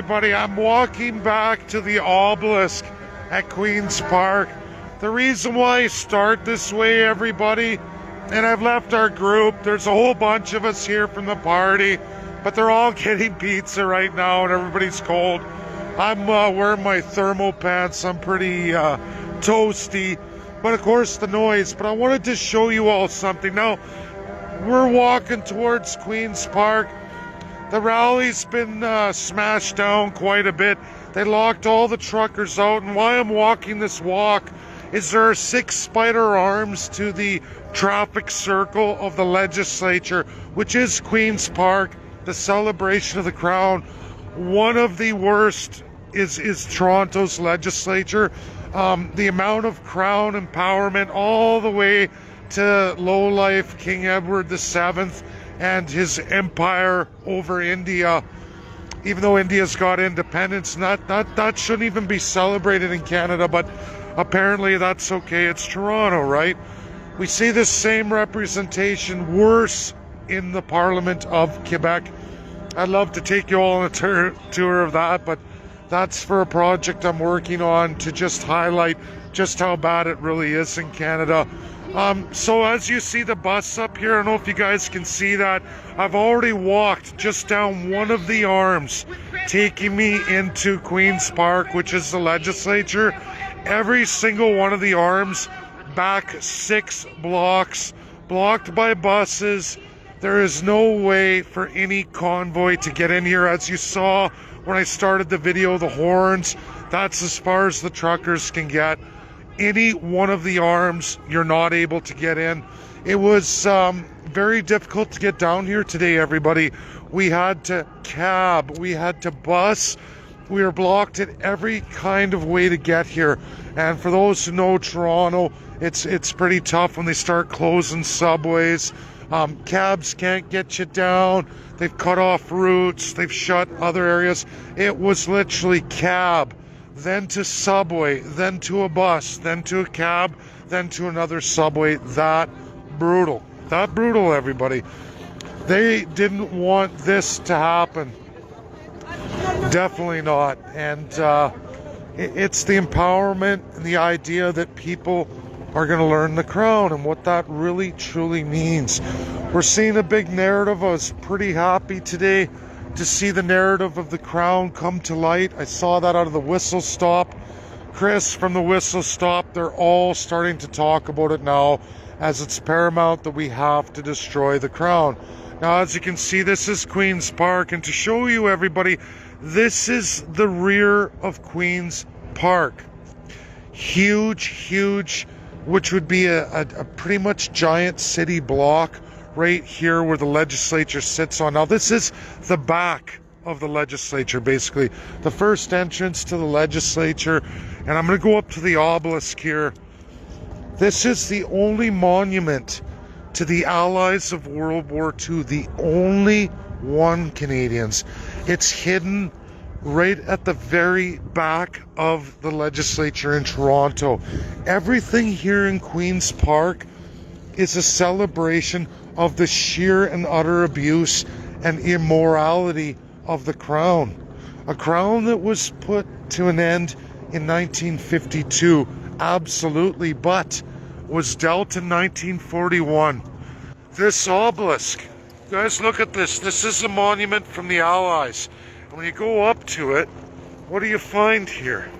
everybody. I'm walking back to the obelisk at Queen's Park. The reason why I start this way, everybody, and I've left our group, there's a whole bunch of us here from the party, but they're all getting pizza right now and everybody's cold. I'm wearing my thermal pants. I'm pretty toasty, but of course the noise. But I wanted to show you all something. Now, we're walking towards Queen's Park. The rally's been smashed down quite a bit. They locked all the truckers out, and why I'm walking this walk is there are 6 spider arms to the traffic circle of the legislature, which is Queen's Park, the celebration of the crown. One of the worst is Toronto's legislature. The amount of crown empowerment all the way to lowlife King Edward VII and his empire over India. Even though India's got independence, that shouldn't even be celebrated in Canada, but apparently that's okay. It's Toronto, right? We see the same representation, worse, in the Parliament of Quebec. I'd love to take you all on a tour of that, but that's for a project I'm working on to just highlight just how bad it really is in Canada. So as you see the bus up here, I don't know if you guys can see that. I've already walked just down one of the arms, taking me into Queen's Park, which is the legislature. Every single one of the arms, back 6 blocks, blocked by buses. There is no way for any convoy to get in here. As you saw when I started the video, the horns, that's as far as the truckers can get. Any one of the arms, you're not able to get in. It was very difficult to get down here today, everybody. We had to cab, we had to bus. We were blocked in every kind of way to get here. And for those who know Toronto, it's pretty tough when they start closing subways. Cabs can't get you down. They've cut off routes. They've shut other areas. It was literally cab, then to subway, then to a bus, then to a cab, then to another subway. That brutal, everybody. They didn't want this to happen. Definitely not. And it's the empowerment and the idea that people are going to learn the crown and what that really truly means. We're seeing a big narrative. I was pretty happy today to see the narrative of the crown come to light. I saw that out of the Whistle Stop. Chris from the Whistle Stop, they're all starting to talk about it now, as it's paramount that we have to destroy the crown. Now, as you can see, this is Queen's Park, and to show you, everybody, this is the rear of Queen's Park. Huge, which would be a pretty much giant city block right here where the legislature sits on. Now, this is the back of the legislature, basically. The first entrance to the legislature. And I'm going to go up to the obelisk here. This is the only monument to the Allies of World War II. The only one, Canadians. It's hidden right at the very back of the legislature in Toronto. Everything here in Queen's Park is a celebration of the sheer and utter abuse and immorality of the crown. A crown that was put to an end in 1952, absolutely, but was dealt in 1941. This obelisk, guys, look at this. This is a monument from the Allies. And when you go up to it, what do you find here?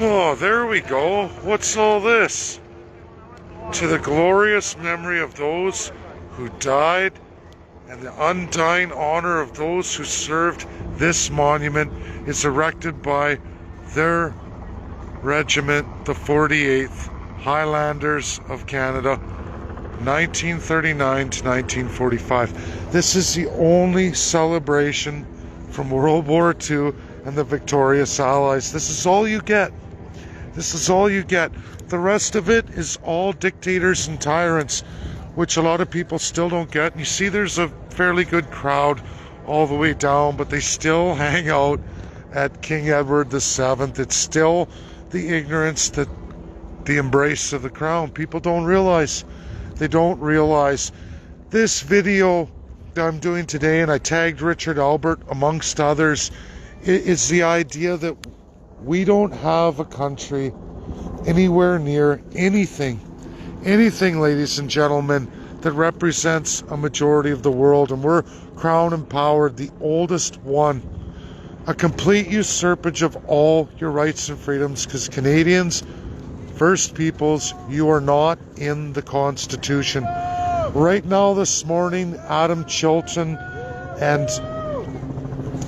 Oh, there we go. What's all this? To the glorious memory of those who died and the undying honor of those who served, this monument is erected by their regiment, the 48th Highlanders of Canada, 1939 to 1945. This is the only celebration from World War II and the victorious Allies. This is all you get. This is all you get. The rest of it is all dictators and tyrants, which a lot of people still don't get. And you see there's a fairly good crowd all the way down, but they still hang out at King Edward VII. It's still the ignorance, that the embrace of the crown. People don't realize. They don't realize. This video I'm doing today, and I tagged Richard Albert amongst others, is the idea that we don't have a country anywhere near anything, ladies and gentlemen, that represents a majority of the world. And we're crown empowered, the oldest one. A complete usurpage of all your rights and freedoms, because Canadians, First Peoples, you are not in the Constitution. Right now, this morning, Adam Chilton and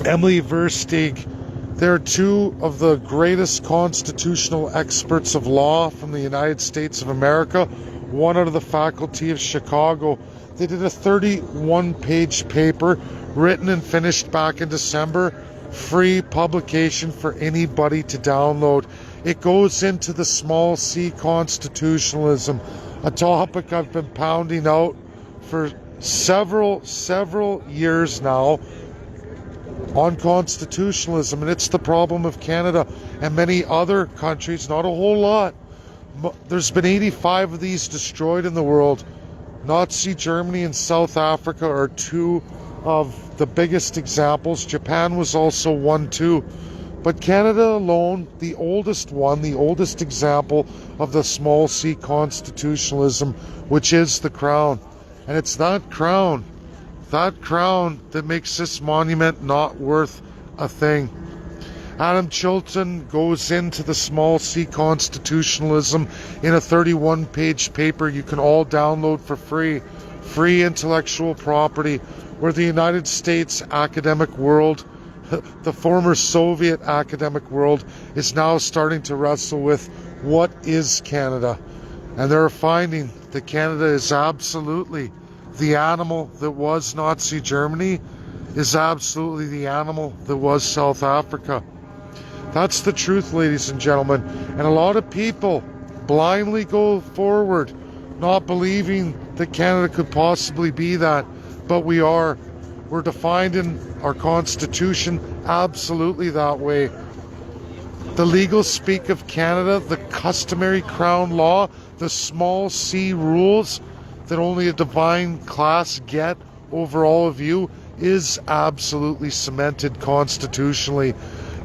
Emily Versteeg, they're two of the greatest constitutional experts of law from the United States of America, one out of the faculty of Chicago. They did a 31-page paper written and finished back in December, free publication for anybody to download. It goes into the small c constitutionalism, a topic I've been pounding out for several years now on constitutionalism. And it's the problem of Canada and many other countries, not a whole lot. There's been 85 of these destroyed in the world. Nazi Germany and South Africa are two of the biggest examples. Japan was also one too. But Canada alone, the oldest one, the oldest example of the small c constitutionalism, which is the Crown. And it's that crown that makes this monument not worth a thing. Adam Chilton goes into the small c constitutionalism in a 31-page paper you can all download for free. Free intellectual property, where the United States academic world, the former Soviet academic world, is now starting to wrestle with what is Canada. And they're finding that Canada is absolutely the animal that was Nazi Germany, is absolutely the animal that was South Africa. That's the truth, ladies and gentlemen. And a lot of people blindly go forward, not believing that Canada could possibly be that, but we are. We're defined in our Constitution absolutely that way. The legal speak of Canada, the customary Crown law, the small c rules that only a divine class get over all of you, is absolutely cemented constitutionally.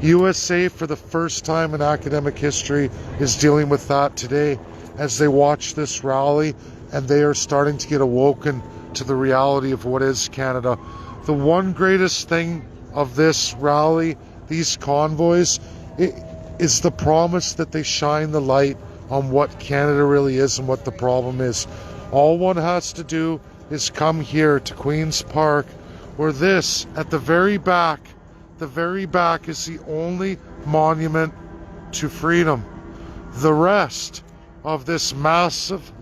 USA, for the first time in academic history, is dealing with that today as they watch this rally, and they are starting to get awoken to the reality of what is Canada. The one greatest thing of this rally, these convoys, is the promise that they shine the light on what Canada really is and what the problem is. All one has to do is come here to Queen's Park, where this, at the very back is the only monument to freedom. The rest of this massive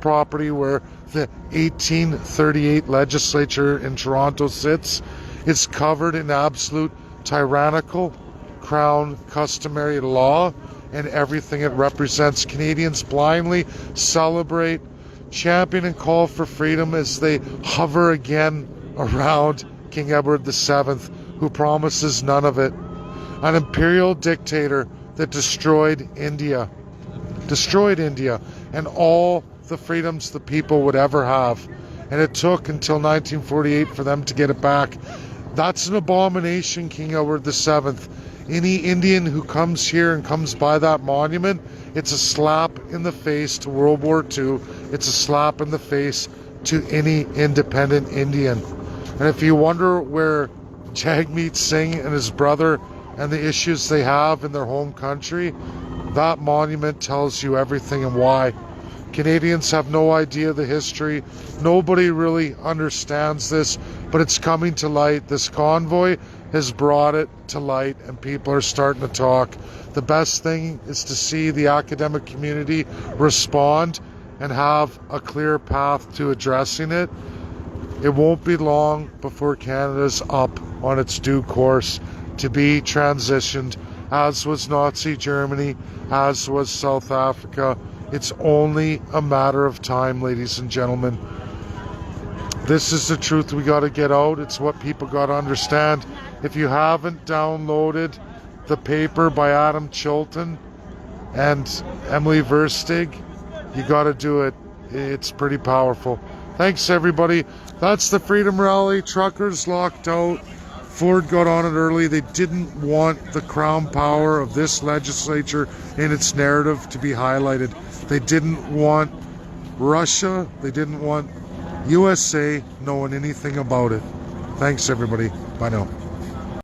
property where the 1838 legislature in Toronto sits is covered in absolute tyrannical Crown customary law and everything it represents. Canadians blindly celebrate, champion and call for freedom as they hover again around King Edward VII, who promises none of it. An imperial dictator that destroyed India and all the freedoms the people would ever have. And it took until 1948 for them to get it back. That's an abomination, King Edward VII. Any Indian who comes here and comes by that monument, it's a slap in the face to World War II. It's a slap in the face to any independent Indian. And if you wonder where Jagmeet Singh and his brother and the issues they have in their home country, that monument tells you everything and why. Canadians have no idea the history. Nobody really understands this, but it's coming to light. This convoy has brought it to light, and people are starting to talk. The best thing is to see the academic community respond and have a clear path to addressing it. It won't be long before Canada's up on its due course to be transitioned, as was Nazi Germany, as was South Africa. It's only a matter of time, ladies and gentlemen. This is the truth we got to get out. It's what people got to understand. If you haven't downloaded the paper by Adam Chilton and Emily Versteeg, you got to do it. It's pretty powerful. Thanks, everybody. That's the Freedom Rally. Truckers locked out. Ford got on it early. They didn't want the crown power of this legislature in its narrative to be highlighted. They didn't want Russia. They didn't want USA knowing anything about it. Thanks, everybody. Bye now.